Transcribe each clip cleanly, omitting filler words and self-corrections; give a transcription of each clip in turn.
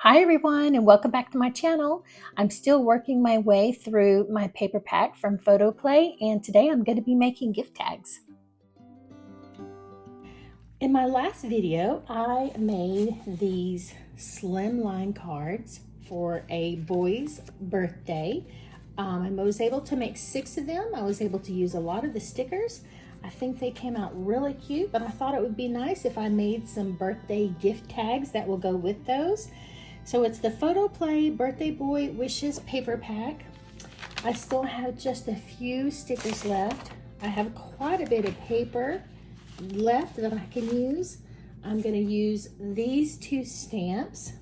Hi everyone and welcome back to my channel. I'm still working my way through my paper pack from PhotoPlay, and today I'm going to be making gift tags. In my last video, I made these slimline cards for a boy's birthday. I was able to make 6 of them. I was able to use a lot of the stickers. I think they came out really cute, but I thought it would be nice if I made some birthday gift tags that will go with those. So it's the PhotoPlay Birthday Boy Wishes paper pack. I still have just a few stickers left. I have quite a bit of paper left that I can use. I'm going to use these 2 stamps.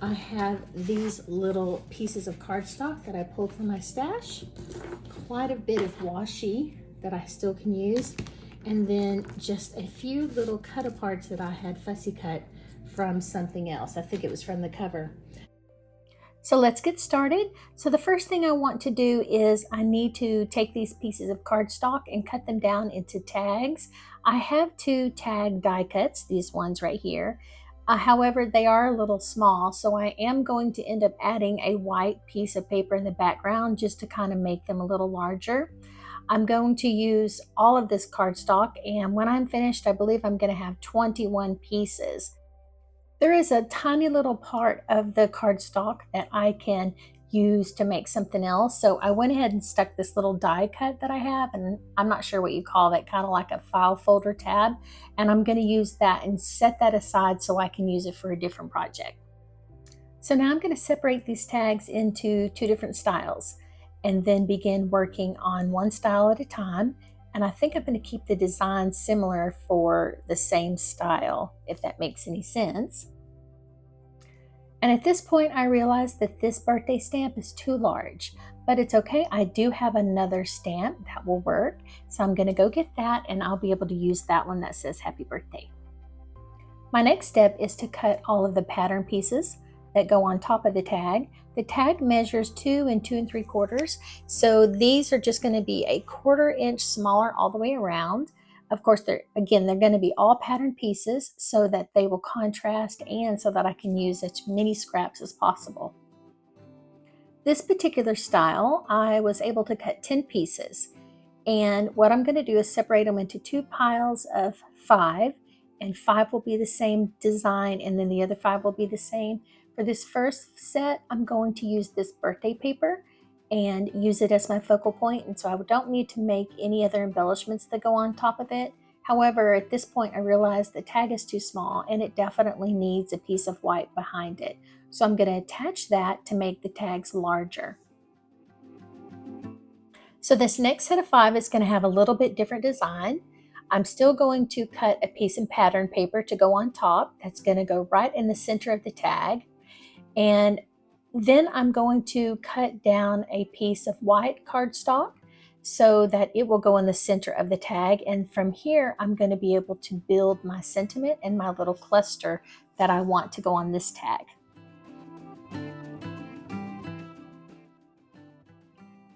I have these little pieces of cardstock that I pulled from my stash. Quite a bit of washi that I still can use. And then just a few little cut aparts that I had fussy cut from something else. I think it was from the cover. So let's get started. So the first thing I want to do is I need to take these pieces of cardstock and cut them down into tags. I have 2 tag die cuts, these ones right here. However, they are a little small, so I am going to end up adding a white piece of paper in the background just to kind of make them a little larger. I'm going to use all of this cardstock, and when I'm finished, I believe I'm going to have 21 pieces. There is a tiny little part of the cardstock that I can use to make something else. So I went ahead and stuck this little die cut that I have, and I'm not sure what you call that, kind of like a file folder tab. And I'm going to use that and set that aside so I can use it for a different project. So now I'm going to separate these tags into 2 different styles and then begin working on one style at a time. And I think I'm going to keep the design similar for the same style, if that makes any sense. And at this point, I realized that this birthday stamp is too large, but it's okay. I do have another stamp that will work. So I'm going to go get that, and I'll be able to use that one that says happy birthday. My next step is to cut all of the pattern pieces that go on top of the tag. The tag measures 2 and 2 3/4. So these are just going to be a 1/4 inch smaller all the way around. Of course, they're going to be all pattern pieces so that they will contrast and so that I can use as many scraps as possible. This particular style, I was able to cut 10 pieces. And what I'm going to do is separate them into 2 piles of 5, and 5 will be the same design, and then the other 5 will be the same. For this first set, I'm going to use this birthday paper and use it as my focal point, and so I don't need to make any other embellishments that go on top of it. However, at this point, I realized the tag is too small and it definitely needs a piece of white behind it. So I'm going to attach that to make the tags larger. So this next set of 5 is going to have a little bit different design. I'm still going to cut a piece of pattern paper to go on top. That's going to go right in the center of the tag. And then I'm going to cut down a piece of white cardstock so that it will go in the center of the tag. And from here, I'm going to be able to build my sentiment and my little cluster that I want to go on this tag.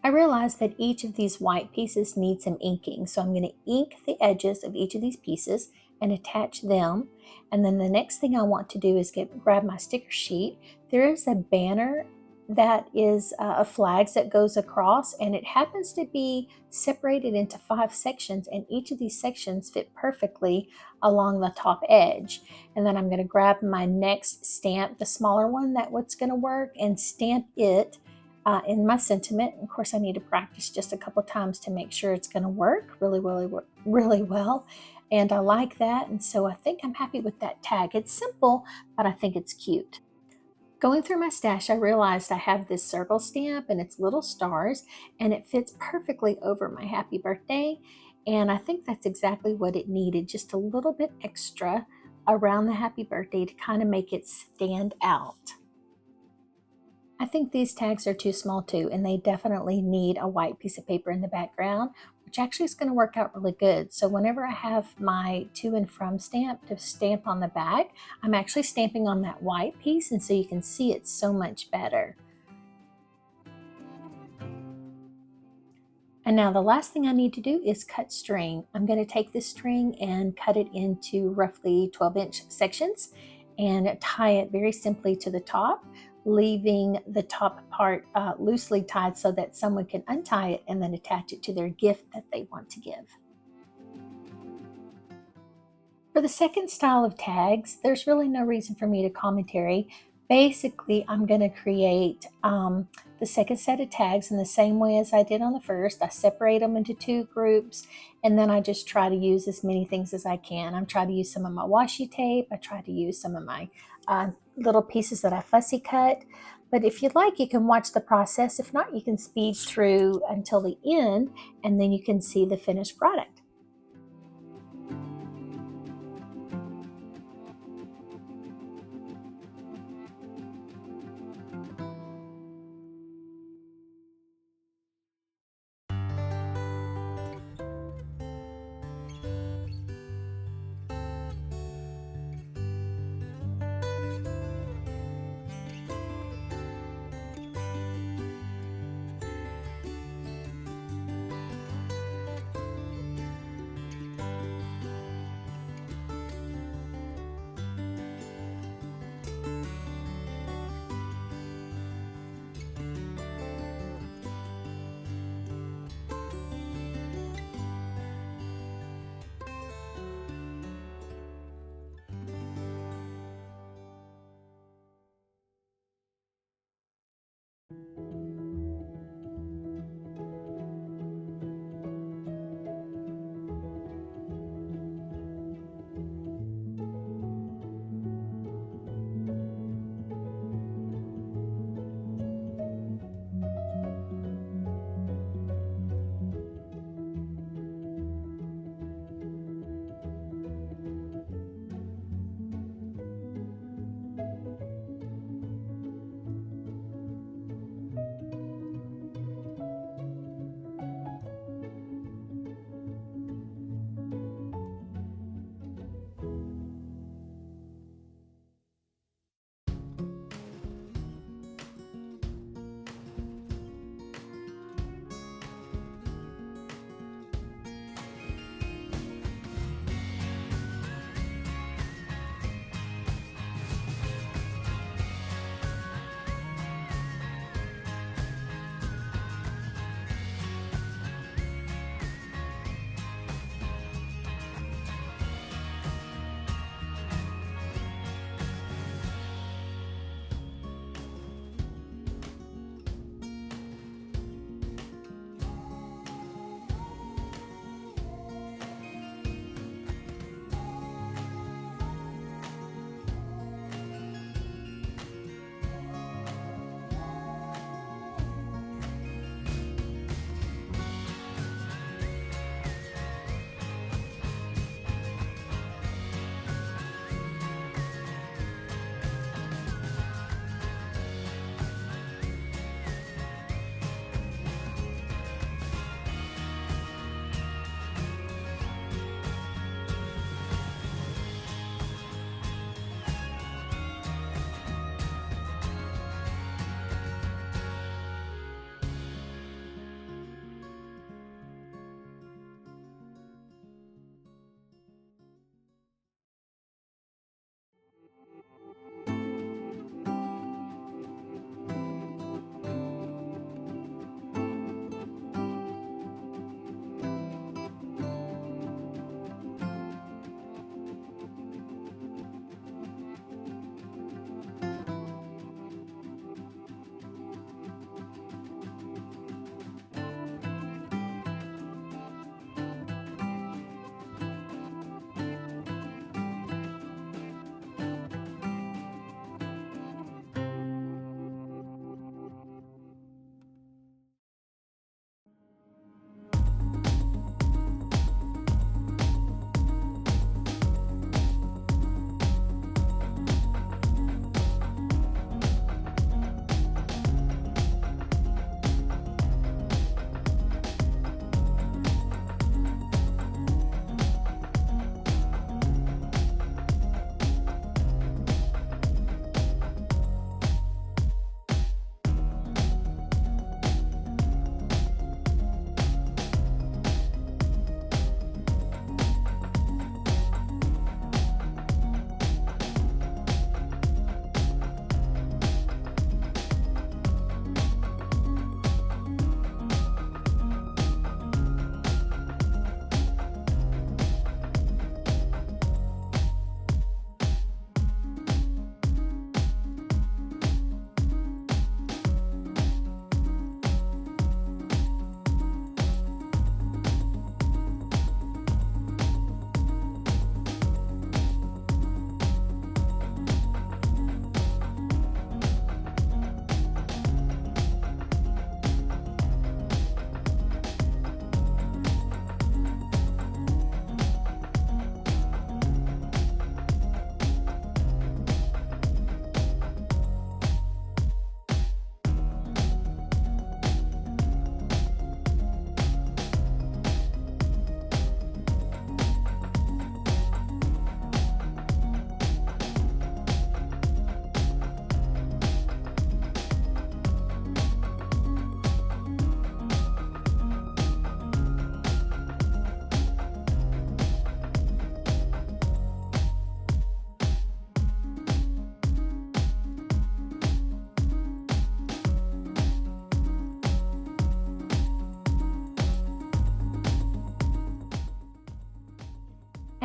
I realized that each of these white pieces needs some inking, so I'm going to ink the edges of each of these pieces and attach them. And then the next thing I want to do is grab my sticker sheet. There is a banner that is a flags that goes across, and it happens to be separated into 5 sections, and each of these sections fit perfectly along the top edge. And then I'm going to grab my next stamp, the smaller one, that what's going to work, and stamp it in my sentiment. Of course, I need to practice just a couple times to make sure it's going to work really well. And I like that, and so I think I'm happy with that tag. It's simple, but I think it's cute. Going through my stash, I realized I have this circle stamp and it's little stars, and it fits perfectly over my happy birthday. And I think that's exactly what it needed, just a little bit extra around the happy birthday to kind of make it stand out. I think these tags are too small too, and they definitely need a white piece of paper in the background, which actually is going to work out really good. So whenever I have my to and from stamp to stamp on the back, I'm actually stamping on that white piece, and so you can see it so much better. And now the last thing I need to do is cut string. I'm going to take this string and cut it into roughly 12-inch sections. and tie it very simply to the top, leaving the top part loosely tied so that someone can untie it and then attach it to their gift that they want to give. For the second style of tags, there's really no reason for me to commentary. Basically, I'm going to create the second set of tags in the same way as I did on the first. I separate them into two groups, and then I just try to use as many things as I can. I'm trying to use some of my washi tape. I try to use some of my little pieces that I fussy cut. But if you'd like, you can watch the process. If not, you can speed through until the end, and then you can see the finished product.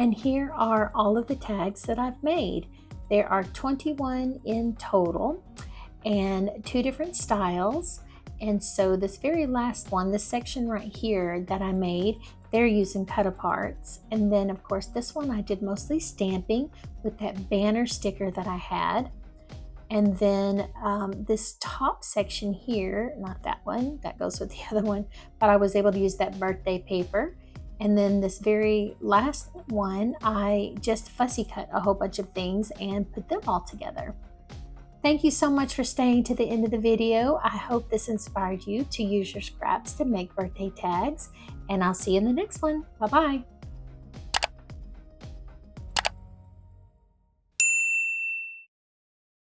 And here are all of the tags that I've made. There are 21 in total and 2 different styles. And so this very last one, this section right here that I made, they're using cut aparts. And then of course this one I did mostly stamping with that banner sticker that I had. And then this top section here, not that one, that goes with the other one, but I was able to use that birthday paper. And then this very last one, I just fussy cut a whole bunch of things and put them all together. Thank you so much for staying to the end of the video. I hope this inspired you to use your scraps to make birthday tags, and I'll see you in the next one. Bye-bye.